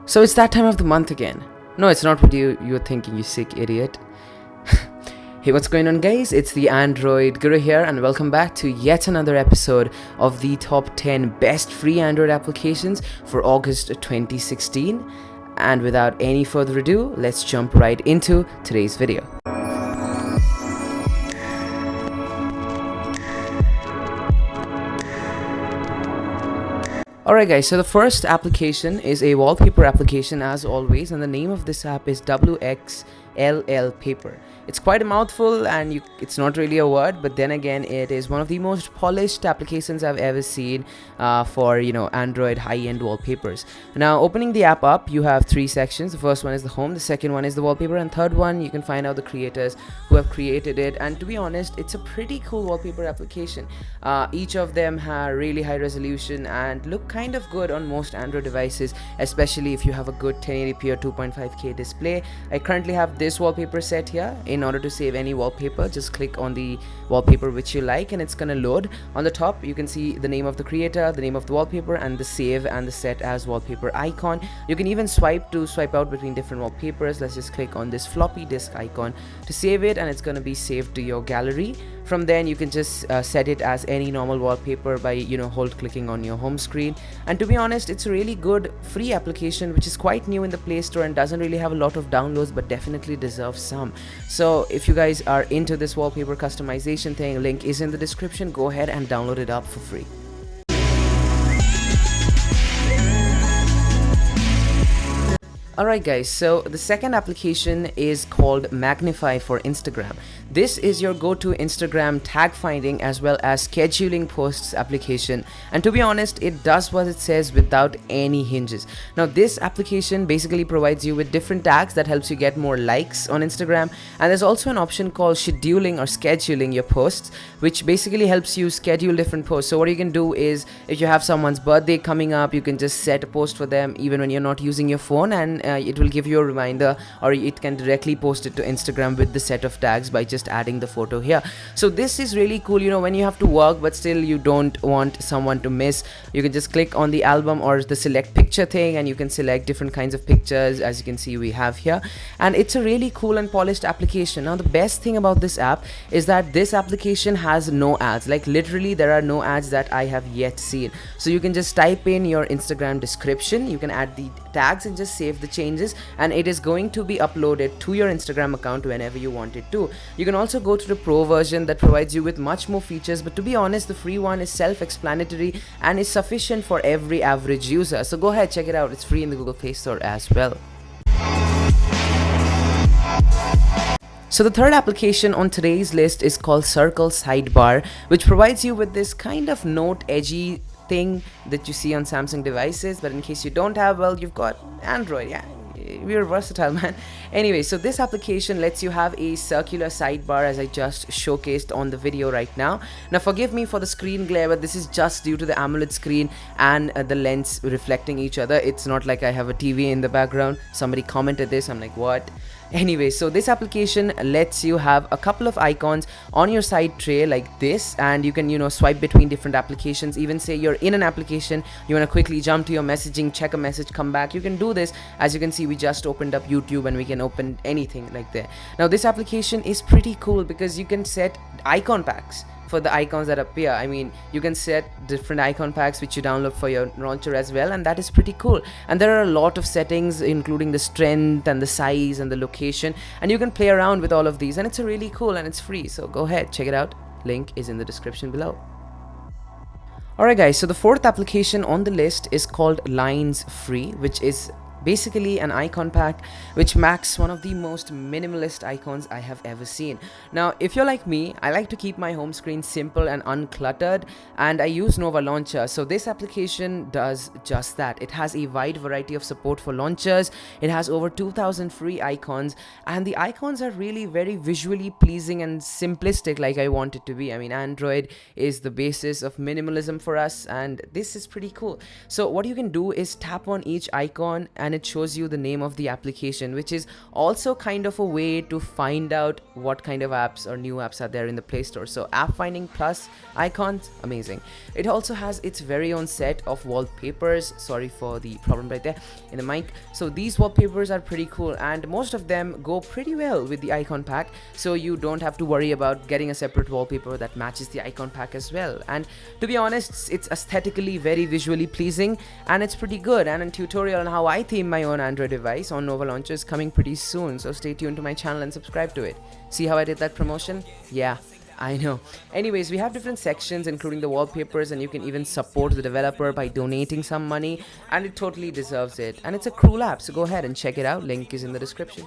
So it's that time of the month again. No, it's not what you're thinking, you sick idiot. Hey, what's going on, guys? It's the Android Guru here, and welcome back to yet another episode of the top 10 best free Android applications for August 2016. And without any further ado, let's jump right into today's video. Alright guys, so the first application is a wallpaper application as always, and the name of this app is WXLLPaper. It's quite a mouthful and it's not really a word, but then again it is one of the most polished applications I've ever seen for Android high-end wallpapers. Now opening the app up, you have three sections. The first one is the home, the second one is the wallpaper, and third one you can find out the creators who have created it. And to be honest, it's a pretty cool wallpaper application. Each of them have really high resolution and look kind of good on most Android devices, especially if you have a good 1080p or 2.5K display. I currently have this wallpaper set here. In order to save any wallpaper, just click on the wallpaper which you like and it's gonna load. On the top you can see the name of the creator, the name of the wallpaper, and the save and the set as wallpaper icon. You can even swipe out between different wallpapers. Let's just click on this floppy disk icon to save it, and it's gonna be saved to your gallery. From then you can just set it as any normal wallpaper by hold clicking on your home screen. And to be honest, it's a really good free application which is quite new in the Play Store and doesn't really have a lot of downloads, but definitely deserves some. So if you guys are into this wallpaper customization thing, link is in the description. Go ahead and download it up for free. Alright guys, so the second application is called Magnify for Instagram. This is your go-to Instagram tag finding as well as scheduling posts application, and to be honest, it does what it says without any hinges. Now this application basically provides you with different tags that helps you get more likes on Instagram, and there's also an option called scheduling or scheduling your posts, which basically helps you schedule different posts. So what you can do is, if you have someone's birthday coming up, you can just set a post for them even when you're not using your phone, and it will give you a reminder, or it can directly post it to Instagram with the set of tags by just adding the photo here. So this is really cool, when you have to work but still you don't want someone to miss. You can just click on the album or the select picture thing and you can select different kinds of pictures, as you can see we have here, and it's a really cool and polished application. Now the best thing about this app is that this application has no ads. Like literally there are no ads that I have yet seen. So you can just type in your Instagram description, you can add the tags and just save the changes, and it is going to be uploaded to your Instagram account whenever you want it to. You can also go to the pro version that provides you with much more features, but to be honest, the free one is self-explanatory and is sufficient for every average user. So go ahead, check it out. It's free in the Google Play Store as well. So the third application on today's list is called Circle Sidebar, which provides you with this kind of note edgy thing that you see on Samsung devices, but in case you don't have, well, you've got Android. Yeah, we're versatile, man. Anyway, so this application lets you have a circular sidebar, as I just showcased on the video right now. Now forgive me for the screen glare, but this is just due to the AMOLED screen and the lens reflecting each other. It's not like I have a TV in the background. Somebody commented this, I'm like, what? Anyway, so this application lets you have a couple of icons on your side tray like this, and you can swipe between different applications. Even say you're in an application, you want to quickly jump to your messaging, check a message, come back, you can do this. As you can see, we just opened up YouTube and we can open anything like that. Now this application is pretty cool because you can set icon packs for the icons that appear. I mean, you can set different icon packs which you download for your launcher as well, and that is pretty cool. And there are a lot of settings, including the strength and the size and the location, and you can play around with all of these, and it's a really cool and it's free. So go ahead, check it out. Link is in the description below. Alright guys, so the fourth application on the list is called Lines Free, which is basically an icon pack which makes one of the most minimalist icons I have ever seen. Now if you're like me, I like to keep my home screen simple and uncluttered, and I use Nova Launcher. So this application does just that. It has a wide variety of support for launchers. It has over 2000 free icons, and the icons are really very visually pleasing and simplistic like I want it to be. I mean, Android is the basis of minimalism for us, and this is pretty cool. So what you can do is tap on each icon and and it shows you the name of the application, which is also kind of a way to find out what kind of apps or new apps are there in the Play Store. So app finding plus icons, amazing. It also has its very own set of wallpapers. Sorry for the problem right there in the mic. So these wallpapers are pretty cool, and most of them go pretty well with the icon pack, so you don't have to worry about getting a separate wallpaper that matches the icon pack as well. And to be honest, it's aesthetically very visually pleasing, and it's pretty good. And a tutorial on how I theme my own Android device on Nova launch is coming pretty soon, so stay tuned to my channel and subscribe to it. See how I did that promotion? Yeah, I know. Anyways, we have different sections including the wallpapers, and you can even support the developer by donating some money, and it totally deserves it. And it's a cool app, so go ahead and check it out. Link is in the description.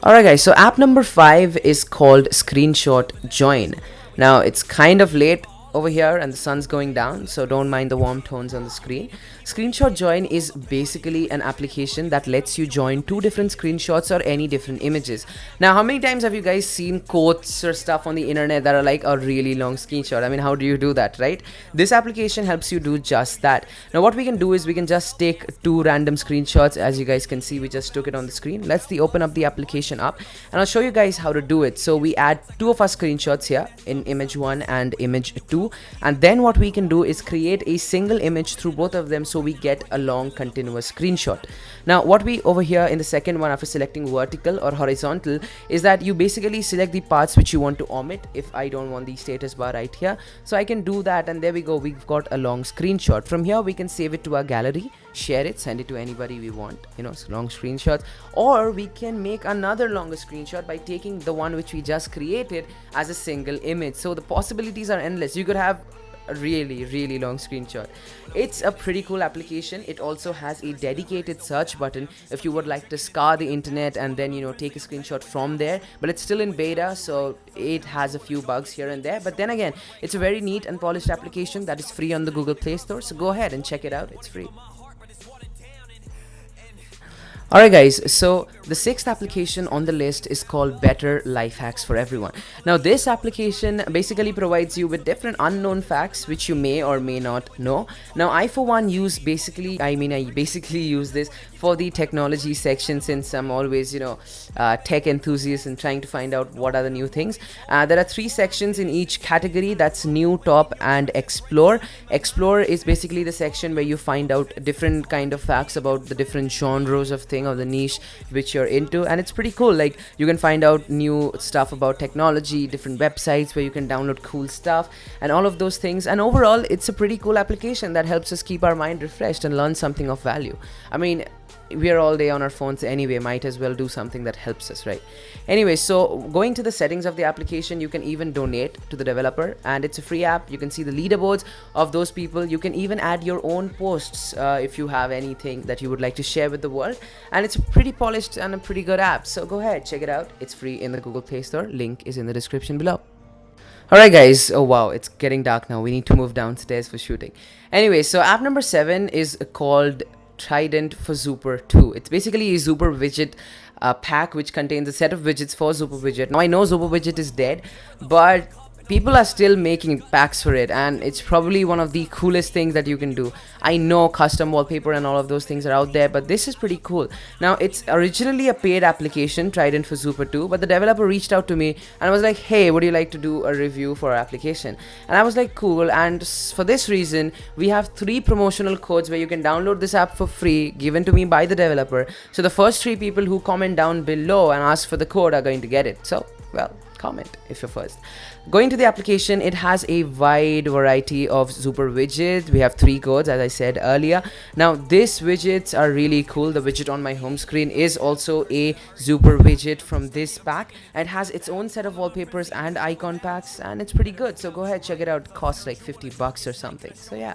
Alright guys, so app number 5 is called Screenshot Join. Now it's kind of late over here and the sun's going down, so don't mind the warm tones on the screen. Screenshot Join is basically an application that lets you join two different screenshots or any different images. Now, how many times have you guys seen quotes or stuff on the internet that are like a really long screenshot? I mean, how do you do that, right? This application helps you do just that. Now, what we can do is we can just take two random screenshots. As you guys can see, we just took it on the screen. Let's open up the application up, and I'll show you guys how to do it. So we add two of our screenshots here in image 1 and image 2, and then what we can do is create a single image through both of them, so we get a long continuous screenshot. Now what we over here in the second one, after selecting vertical or horizontal, is that you basically select the parts which you want to omit. If I don't want the status bar right here, so I can do that, and there we go, we've got a long screenshot. From here we can save it to our gallery, share it, send it to anybody we want, you know, long screenshots. Or we can make another longer screenshot by taking the one which we just created as a single image. So the possibilities are endless. You could have a really long screenshot. It's a pretty cool application. It also has a dedicated search button if you would like to scour the internet and then, you know, take a screenshot from there, but it's still in beta, so it has a few bugs here and there. But then again, it's a very neat and polished application that is free on the Google Play Store, so go ahead and check it out. It's free. Alright guys, so the sixth application on the list is called Better Life Hacks for Everyone. Now this application basically provides you with different unknown facts which you may or may not know. Now I for one use I basically use this for the technology section, since I'm always, you know, tech enthusiast and trying to find out what are the new things. There are 3 sections in each category. That's new, top and explore. Explore is basically the section where you find out different kind of facts about the different genres of thing or the niche which you're into, and it's pretty cool. Like you can find out new stuff about technology, different websites where you can download cool stuff and all of those things. And overall it's a pretty cool application that helps us keep our mind refreshed and learn something of value. I mean, we are all day on our phones anyway, might as well do something that helps us, right? Anyway, so going to the settings of the application, you can even donate to the developer, and it's a free app. You can see the leaderboards of those people. You can even add your own posts if you have anything that you would like to share with the world, and it's pretty polished and a pretty good app. So go ahead, check it out. It's free in the Google Play Store. Link is in the description below. Alright guys, oh wow, it's getting dark now. We need to move downstairs for shooting. Anyway, so app number 7 is called Trident For Super 2. It's basically a Super widget pack which contains a set of widgets for Super widget. Now I know Super widget is dead, but people are still making packs for it, and it's probably one of the coolest things that you can do. I know custom wallpaper and all of those things are out there, but this is pretty cool. Now it's originally a paid application, Trident For Super 2, but the developer reached out to me and was like, hey, would you like to do a review for our application? And I was like, cool. And for this reason, we have 3 promotional codes where you can download this app for free, given to me by the developer. So the first 3 people who comment down below and ask for the code are going to get it. So, well, comment if you're first. Going to the application, it has a wide variety of super widgets. We have 3 codes, as I said earlier. Now these widgets are really cool. The widget on my home screen is also a super widget from this pack. It has its own set of wallpapers and icon packs, and it's pretty good. So go ahead, check it out. It costs like $50 or something. So yeah.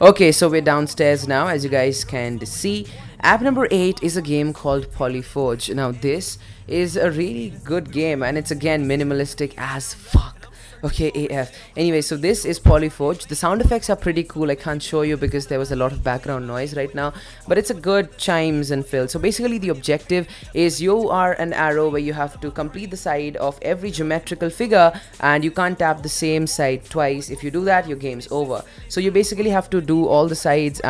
Okay, so we're downstairs now, as you guys can see. App number 8 is a game called Polyforge. Now this is a really good game, and it's again minimalistic as fuck. Okay, AF. Anyway, so this is Polyforge. The sound effects are pretty cool. I can't show you because there was a lot of background noise right now, but it's a good chimes and fill. So basically the objective is you are an arrow where you have to complete the side of every geometrical figure, and you can't tap the same side twice. If you do that, your game's over. So you basically have to do all the sides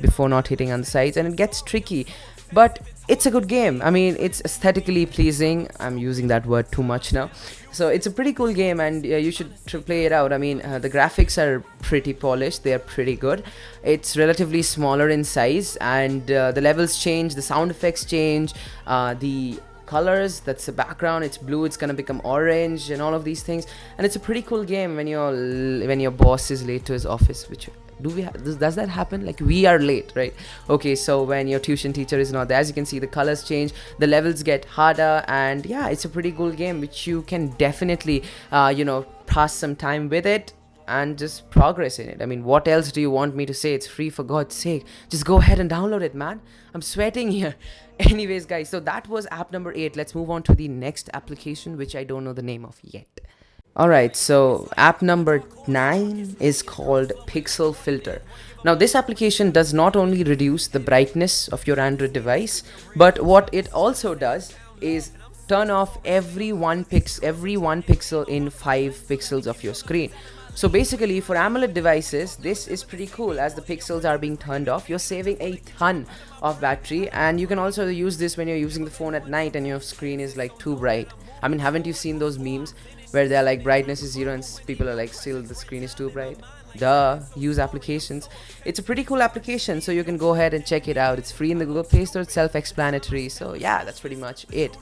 before not hitting on the sides, and it gets tricky. But it's a good game. I mean, it's aesthetically pleasing. I'm using that word too much now. So it's a pretty cool game, and you should play it out. I mean, the graphics are pretty polished. They are pretty good. It's relatively smaller in size, and the levels change, the sound effects change, the colors, that's the background, it's blue, it's gonna become orange, and all of these things. And it's a pretty cool game when your boss is late to his office, which does that happen? Like, we are late, right? Okay, so when your tuition teacher is not there, as you can see, the colors change, the levels get harder, and yeah, it's a pretty cool game which you can definitely pass some time with it and just progress in it. I mean, what else do you want me to say? It's free, for God's sake. Just go ahead and download it, man. I'm sweating here. Anyways, guys, so that was app number 8. Let's move on to the next application, which I don't know the name of yet. Alright, so app number 9 is called Pixel Filter. Now this application does not only reduce the brightness of your Android device, but what it also does is turn off every one pixel in 5 pixels of your screen. So basically, for AMOLED devices, this is pretty cool. As the pixels are being turned off, you're saving a ton of battery, and you can also use this when you're using the phone at night and your screen is like too bright. I mean, haven't you seen those memes where they're like brightness is 0 and people are like, still the screen is too bright? Duh, use applications. It's a pretty cool application, so you can go ahead and check it out. It's free in the Google Play Store, it's self-explanatory. So yeah, that's pretty much it.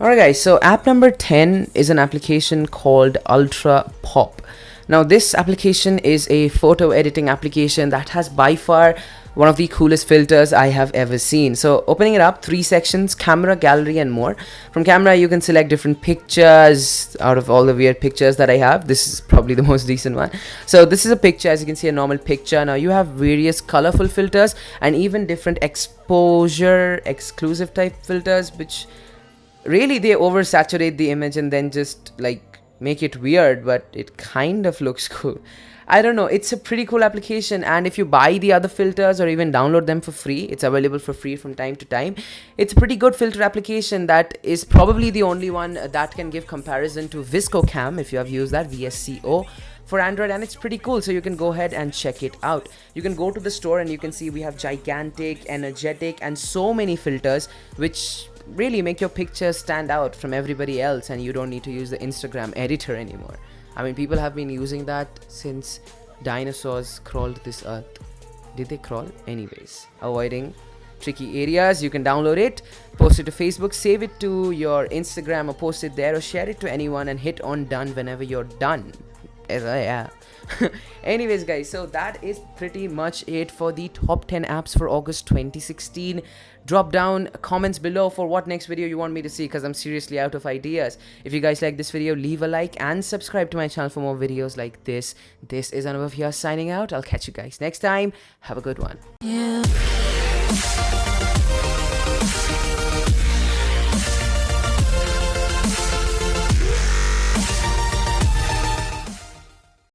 Alright guys, so app number 10 is an application called Ultrapop. Now this application is a photo editing application that has by far one of the coolest filters I have ever seen. So opening it up, 3 sections: camera, gallery, and more. From camera, you can select different pictures. Out of all the weird pictures that I have, this is probably the most decent one. So this is a picture, as you can see, a normal picture. Now you have various colorful filters and even different exposure exclusive type filters, which really they oversaturate the image and then just like make it weird, but it kind of looks cool. I don't know, it's a pretty cool application, and if you buy the other filters or even download them for free, it's available for free from time to time. It's a pretty good filter application that is probably the only one that can give comparison to VSCO, if you have used that, VSCO, for Android, and it's pretty cool. So you can go ahead and check it out. You can go to the store and you can see we have gigantic, energetic, and so many filters which really make your pictures stand out from everybody else, and you don't need to use the Instagram editor anymore. I mean, people have been using that since dinosaurs crawled this earth. Did they crawl? Anyways, avoiding tricky areas, you can download it, post it to Facebook, save it to your Instagram, or post it there, or share it to anyone and hit on done whenever you're done. Yeah. Anyways guys, so that is pretty much it for the top 10 apps for August 2016. Drop down comments below for what next video you want me to see, because I'm seriously out of ideas. If you guys like this video, leave a like and subscribe to my channel for more videos like this. This is Anubhav here signing out. I'll catch you guys next time. Have a good one.